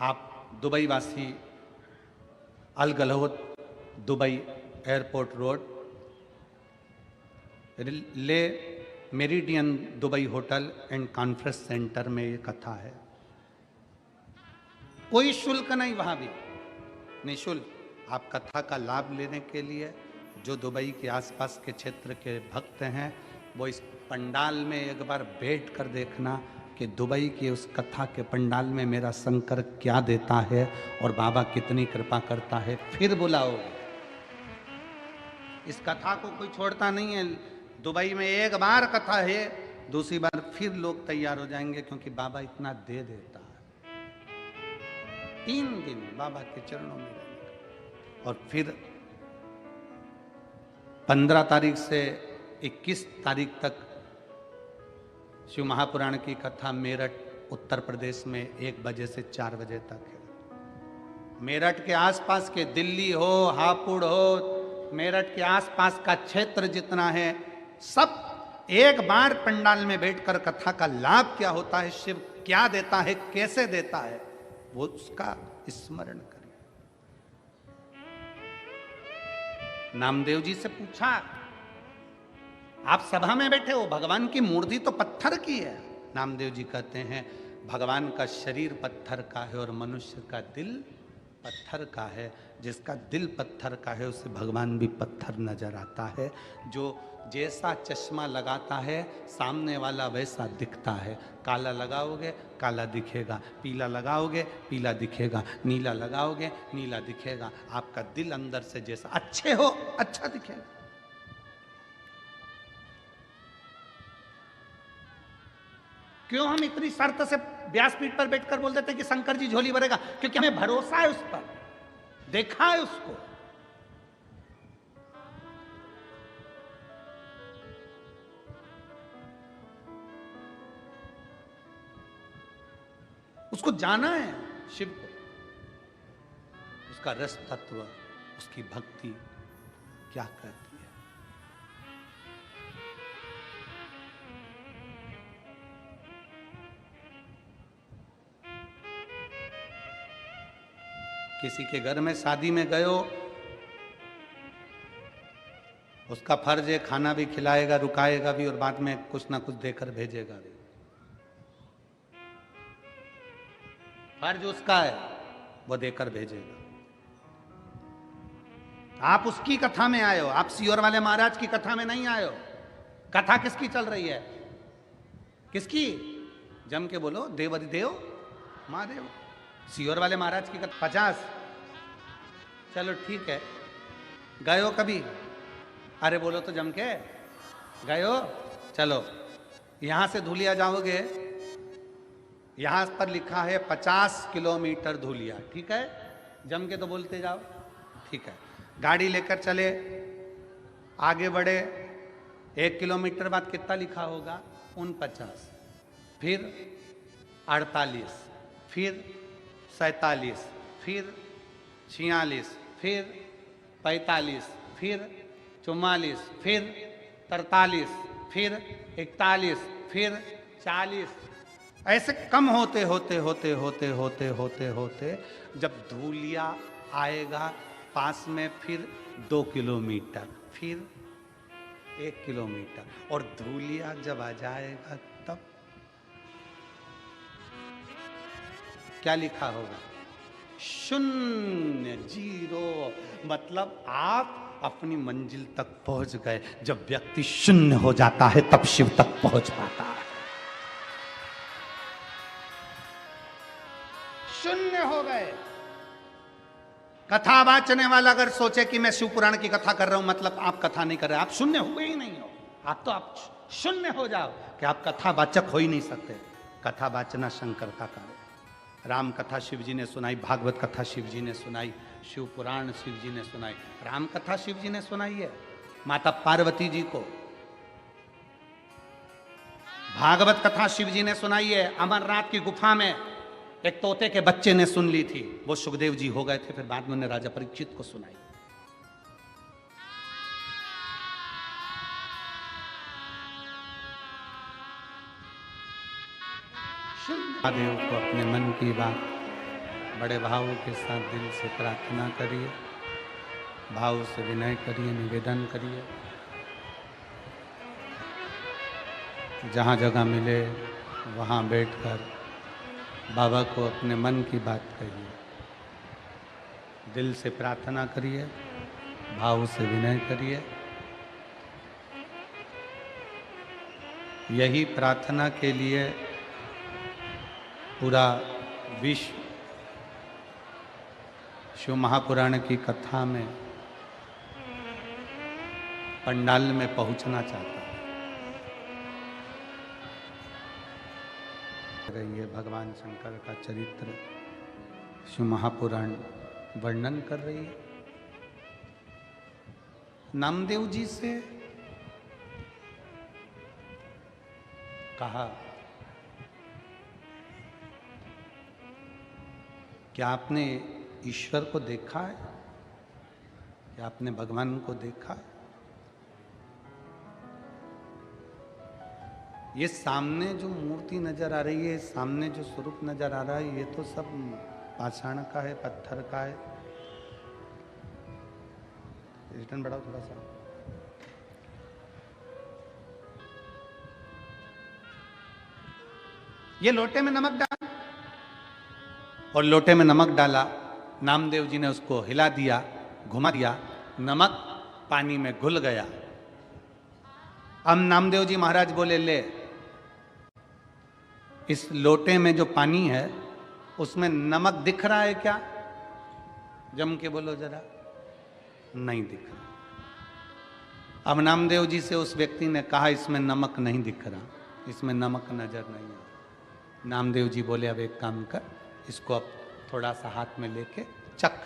आप दुबई वासी अल गलहोत Dubai airport road Le Meridien Dubai hotel and conference centre में ये कथा है। कोई शुल्क नहीं, वहां भी निःशुल्क। आप कथा का लाभ लेने के लिए जो दुबई के आसपास के क्षेत्र के भक्त हैं वो इस पंडाल में एक बार बैठ कर देखना कि दुबई के उस कथा के पंडाल में मेरा शंकर क्या देता है और बाबा कितनी कृपा करता है, फिर बुलाओगे। इस कथा को कोई छोड़ता नहीं है। दुबई में एक बार कथा है, दूसरी बार फिर लोग तैयार हो जाएंगे क्योंकि बाबा इतना दे देता है। 3 दिन बाबा के चरणों में रहने और फिर 15 तारीख से 21 तारीख तक शिव महापुराण की कथा मेरठ उत्तर प्रदेश में 1 बजे से 4 बजे तक है। मेरठ के आसपास के दिल्ली हो, हापुड़ हो, मेरठ के आसपास का क्षेत्र जितना है सब एक बार पंडाल में बैठकर कथा का लाभ क्या होता है, शिव क्या देता है, कैसे देता है, वो उसका स्मरण करें। नामदेव जी से पूछा, आप सभा में बैठे हो, भगवान की मूर्ति तो पत्थर की है। नामदेव जी कहते हैं भगवान का शरीर पत्थर का है और मनुष्य का दिल पत्थर का है। जिसका दिल पत्थर का है उसे भगवान भी पत्थर नजर आता है। जो जैसा चश्मा लगाता है सामने वाला वैसा दिखता है। काला लगाओगे काला दिखेगा, पीला लगाओगे पीला दिखेगा, नीला लगाओगे नीला दिखेगा। आपका दिल अंदर से जैसा अच्छे हो अच्छा दिखेगा। क्यों हम इतनी शर्त से व्यासपीठ पर बैठकर बोल देते हैं कि शंकर जी झोली भरेगा? क्योंकि हमें भरोसा है उस पर, देखा है उसको। उसको जाना है शिव को, उसका रस तत्व, उसकी भक्ति क्या करती है। किसी के घर में शादी में गए हो, उसका फर्ज है खाना भी खिलाएगा, रुकाएगा भी और बाद में कुछ ना कुछ देकर भेजेगा भी। फर्ज उसका है, वो देकर भेजेगा। आप उसकी कथा में आए हो, आप सियोर वाले महाराज की कथा में नहीं आए हो। कथा किसकी चल रही है? किसकी? जम के बोलो, देवरिदेव महादेव। सियोर वाले महाराज की कथा 50। चलो ठीक है, गए हो कभी? अरे बोलो तो जम के, गए हो? चलो यहां से धुलिया जाओगे, यहां पर लिखा है 50 किलोमीटर धुलिया, ठीक है? जम के तो बोलते जाओ, ठीक है। गाड़ी लेकर चले, आगे बढ़े, 1 किलोमीटर बाद कितना लिखा होगा? 49, फिर 48, फिर 47, फिर 46, फिर 45, फिर 44, फिर 43, फिर 41, फिर 40। ऐसे कम होते होते होते होते होते होते होते जब धूलिया आएगा पास में, फिर 2 किलोमीटर, फिर 1 किलोमीटर, और धूलिया जब आ जाएगा तब क्या लिखा होगा? 0, 0। मतलब आप अपनी मंजिल तक पहुंच गए। जब व्यक्ति 0 हो जाता है तब शिव तक पहुंच पाता है। 0 हो गए। कथा वाचने वाला अगर सोचे कि मैं शिव पुराण की कथा कर रहा हूं, मतलब आप कथा नहीं कर रहे, आप 0 हुए ही नहीं हो। आप 0 हो जाओ कि आप कथा वाचक हो ही नहीं सकते। कथा वाचना शंकर का कार्य। राम कथा शिव जी ने सुनाई, भागवत कथा शिव जी ने सुनाई, शिव पुराण शिव जी ने सुनाई। राम कथा शिव जी ने सुनाई है माता पार्वती जी को। भागवत कथा शिव जी ने सुनाई है। अमरनाथ की गुफा में एक तोते के बच्चे ने सुन ली थी, वो सुखदेव जी हो गए थे, फिर बाद में उन्हें राजा परीक्षित को सुनाई। महादेव को अपने मन की बात बड़े भाव के साथ दिल से प्रार्थना करिए, भाव से विनय करिए, निवेदन करिए। जहाँ जगह मिले वहाँ बैठकर बाबा को अपने मन की बात कहिए, दिल से प्रार्थना करिए, भाव से विनय करिए। यही प्रार्थना के लिए पूरा विश्व शिव महापुराण की कथा में पंडाल में पहुंचना चाहता है। ये भगवान शंकर का चरित्र शिव महापुराण वर्णन कर रही है। नामदेव जी से कहा, क्या आपने ईश्वर को देखा है? क्या आपने भगवान को देखा है? ये सामने जो मूर्ति नजर आ रही है, सामने जो स्वरूप नजर आ रहा है, ये तो सब पाषाण का है, पत्थर का है। रिटर्न बढ़ाओ थोड़ा सा। ये लोटे में नमक डाल, और लोटे में नमक डाला, नामदेव जी ने उसको हिला दिया, घुमा दिया, नमक पानी में घुल गया। अब नामदेव जी महाराज बोले, ले इस लोटे में जो पानी है उसमें नमक दिख रहा है क्या? जम के बोलो जरा। नहीं दिख रहा। अब नामदेव जी से उस व्यक्ति ने कहा, इसमें नमक नहीं दिख रहा, इसमें नमक नजर नहीं आ। नामदेव जी बोले, अब एक काम कर, इसको अब थोड़ा सा हाथ में लेके चख,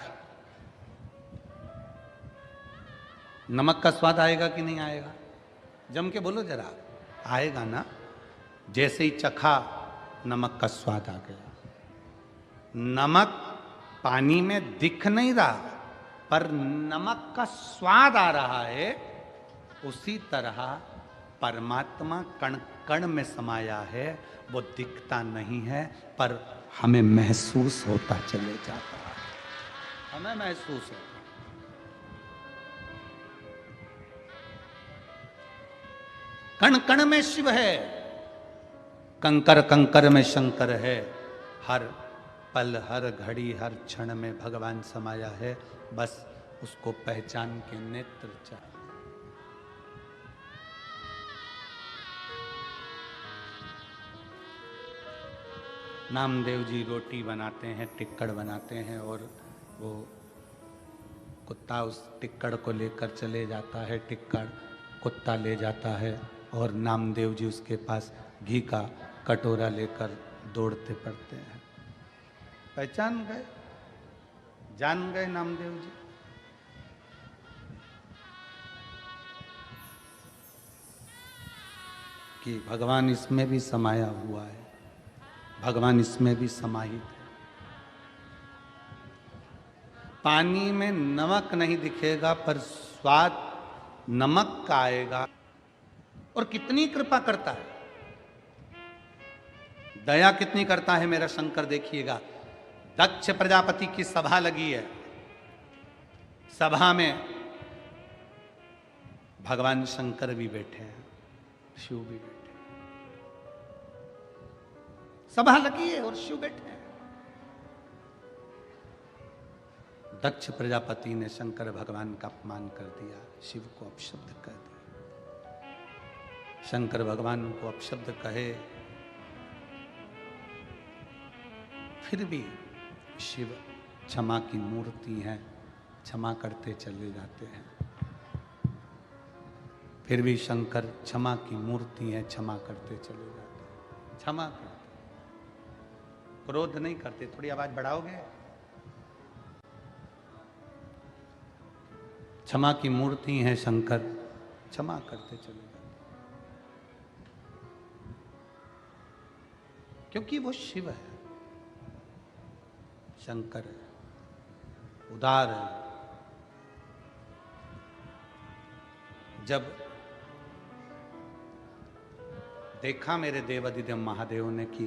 नमक का स्वाद आएगा कि नहीं आएगा? जम के बोलो जरा। आएगा ना? जैसे ही चखा, नमक का स्वाद आ गया। नमक पानी में दिख नहीं रहा, पर नमक का स्वाद आ रहा है। उसी तरह परमात्मा कण कण में समाया है, वो दिखता नहीं है, पर हमें महसूस होता चले जाता है। हमें महसूस होता। कण कण में शिव है, कंकर कंकर में शंकर है, हर पल हर घड़ी हर क्षण में भगवान समाया है। बस उसको पहचान के नेत्र चाहिए। नामदेव जी रोटी बनाते हैं, टिक्कड़ बनाते हैं, और वो कुत्ता उस टिक्कड़ को लेकर चले जाता है। टिक्कड़ कुत्ता ले जाता है, और नामदेव जी उसके पास घी का कटोरा लेकर दौड़ते पड़ते हैं। पहचान गए, जान गए नामदेव जी। कि भगवान इसमें भी समाया हुआ है, भगवान इसमें भी समाहित है। पानी में नमक नहीं दिखेगा, पर स्वाद नमक का आएगा। और कितनी कृपा करता है, दया कितनी करता है मेरा शंकर। देखिएगा, दक्ष प्रजापति की सभा लगी है, सभा में भगवान शंकर भी बैठे हैं, शिव भी बैठे हैं। सभा लगी है और शिव बैठे हैं। दक्ष प्रजापति ने शंकर भगवान का अपमान कर दिया, शिव को अपशब्द कर दिया। शंकर भगवान को अपशब्द कहे, फिर भी शिव क्षमा की मूर्ति हैं, क्षमा करते चले जाते हैं। फिर भी शंकर क्षमा की मूर्ति हैं, क्षमा करते चले जाते हैं। क्षमा करते, क्रोध नहीं करते। थोड़ी आवाज बढ़ाओगे? क्षमा की मूर्ति हैं शंकर, क्षमा करते चले जाते। क्योंकि वो शिव है, शंकर है, उदार है। जब देखा मेरे देवाधिदेव महादेव ने कि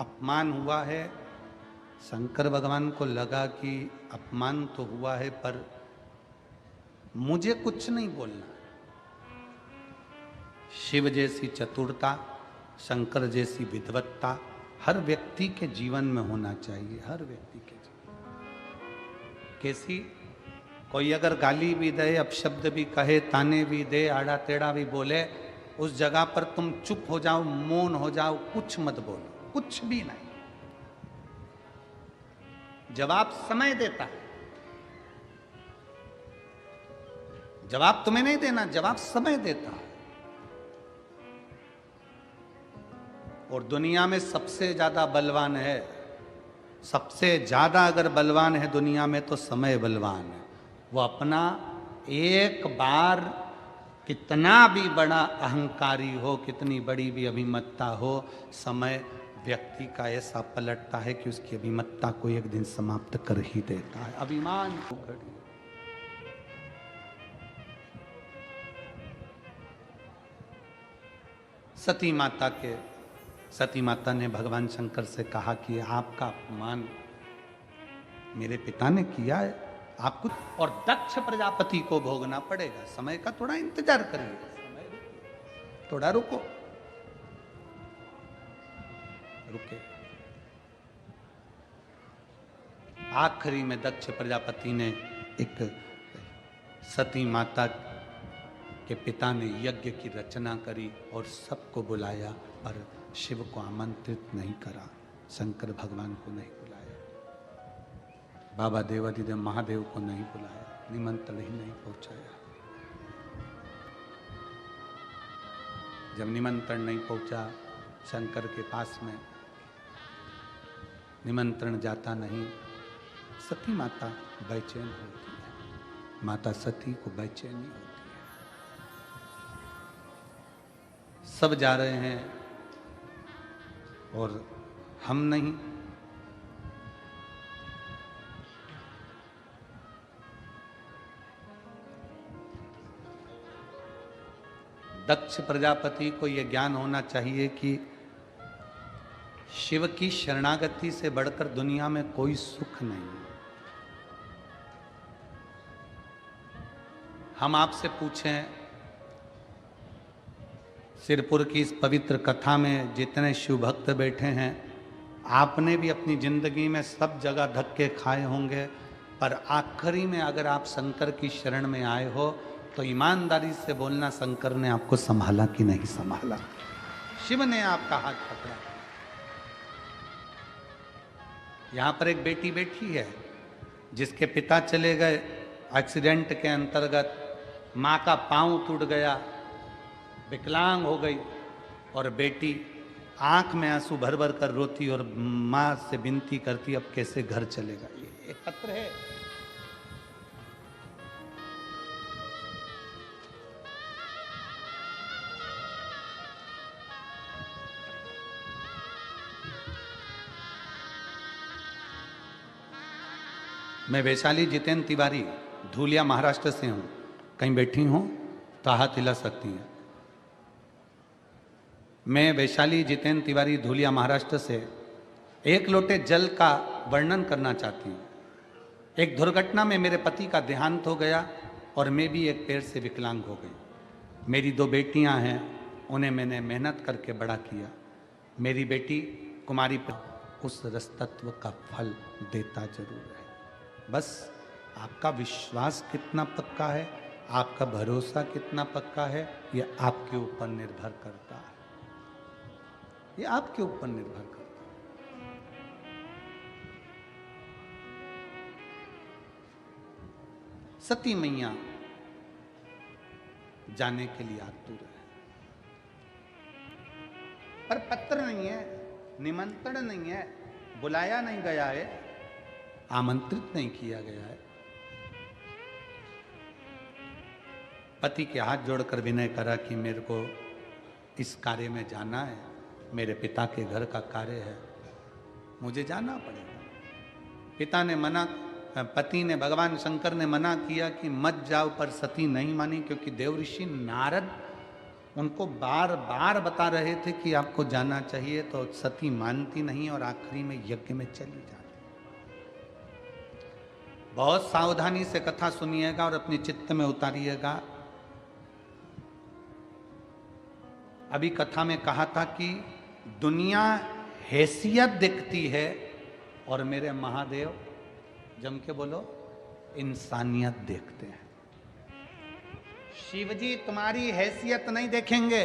अपमान हुआ है, शंकर भगवान को लगा कि अपमान तो हुआ है पर मुझे कुछ नहीं बोलना। शिव जैसी चतुरता, शंकर जैसी विद्वत्ता हर व्यक्ति के जीवन में होना चाहिए, हर व्यक्ति के जीवन। कैसी? कोई अगर गाली भी दे, अपशब्द भी कहे, ताने भी दे, आड़ा टेढ़ा भी बोले, उस जगह पर तुम चुप हो जाओ, मौन हो जाओ, कुछ मत बोलो, कुछ भी नहीं। जवाब समय देता है, जवाब तुम्हें नहीं देना, जवाब समय देता है। और दुनिया में सबसे ज्यादा बलवान है, सबसे ज्यादा अगर बलवान है दुनिया में तो समय बलवान है। वो अपना एक बार कितना भी बड़ा अहंकारी हो, कितनी बड़ी भी अभिमत्ता हो, समय व्यक्ति का ऐसा पलटता है कि उसकी अभिमत्ता को एक दिन समाप्त कर ही देता है। अभिमान को घड़ी। सती माता ने भगवान शंकर से कहा कि आपका अपमान मेरे पिता ने किया है, आपको और दक्ष प्रजापति को भोगना पड़ेगा। समय का थोड़ा इंतजार करिए, थोड़ा रुको, रुके। आखिरी में दक्ष प्रजापति ने एक सती माता के पिता ने यज्ञ की रचना करी और सबको बुलाया, पर शिव को आमंत्रित नहीं करा, शंकर भगवान को नहीं बुलाया, बाबा देवाधिदेव महादेव को नहीं बुलाया, निमंत्रण ही नहीं पहुंचाया। जब निमंत्रण नहीं पहुंचा शंकर के पास में, निमंत्रण जाता नहीं, सती माता बेचैन होती है, माता सती को बेचैनी होती है। सब जा रहे हैं और हम नहीं। दक्ष प्रजापति को यह ज्ञान होना चाहिए कि शिव की शरणागति से बढ़कर दुनिया में कोई सुख नहीं है। हम आपसे पूछें, सिरपुर की इस पवित्र कथा में जितने शिव भक्त बैठे हैं, आपने भी अपनी जिंदगी में सब जगह धक्के खाए होंगे, पर आखिरी में अगर आप शंकर की शरण में आए हो तो ईमानदारी से बोलना, शंकर ने आपको संभाला कि नहीं संभाला? शिव ने आपका हाथ पकड़ा। यहां पर एक बेटी बैठी है जिसके पिता चले गए एक्सीडेंट के अंतर्गत, मां का पांव टूट गया, विकलांग हो गई, और बेटी आंख में आंसू भर भर कर रोती और मां से विनती करती, अब कैसे घर चलेगा। ये एक पत्र है। मैं वैशाली जितेंद्र तिवारी, धूलिया महाराष्ट्र से हूं। कहीं बैठी हूं तो हाथ हिला सकती हैं। मैं वैशाली जितेंद्र तिवारी, धूलिया महाराष्ट्र से एक लोटे जल का वर्णन करना चाहती हूँ। एक दुर्घटना में मेरे पति का देहांत हो गया और मैं भी एक पैर से विकलांग हो गई। मेरी 2 बेटियां हैं, उन्हें मैंने मेहनत करके बड़ा किया। मेरी बेटी कुमारी उस रसतत्व का फल देता जरूर है। बस आपका विश्वास कितना पक्का है, आपका भरोसा कितना पक्का है, ये आपके ऊपर निर्भर करता है। ये आपके ऊपर निर्भर करता है। सती मैया जाने के लिए आतुर है, पर पत्र नहीं है, निमंत्रण नहीं है, बुलाया नहीं गया है, आमंत्रित नहीं किया गया है। पति के हाथ जोड़कर विनय करा कि मेरे को इस कार्य में जाना है, मेरे पिता के घर का कार्य है, मुझे जाना पड़ेगा। पिता ने मना, पति ने, भगवान शंकर ने मना किया कि मत जाओ, पर सती नहीं मानी, क्योंकि देवऋषि नारद उनको बार बार बता रहे थे कि आपको जाना चाहिए, तो सती मानती नहीं और आखिरी में यज्ञ में चली जाती। बहुत सावधानी से कथा सुनिएगा और अपने चित्त में उतारिएगा। अभी कथा में कहा था कि दुनिया हैसियत दिखती है और मेरे महादेव जम के बोलो इंसानियत देखते हैं। शिवजी तुम्हारी हैसियत नहीं देखेंगे।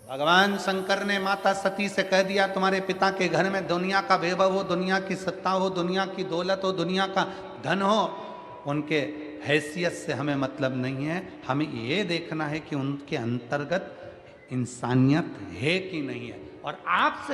भगवान शंकर ने माता सती से कह दिया तुम्हारे पिता के घर में दुनिया का वैभव हो, दुनिया की सत्ता हो, दुनिया की दौलत हो, दुनिया का धन हो, उनके हैसियत से हमें मतलब नहीं है। हमें ये देखना है कि उनके अंतर्गत इंसानियत है कि नहीं है। और आपसे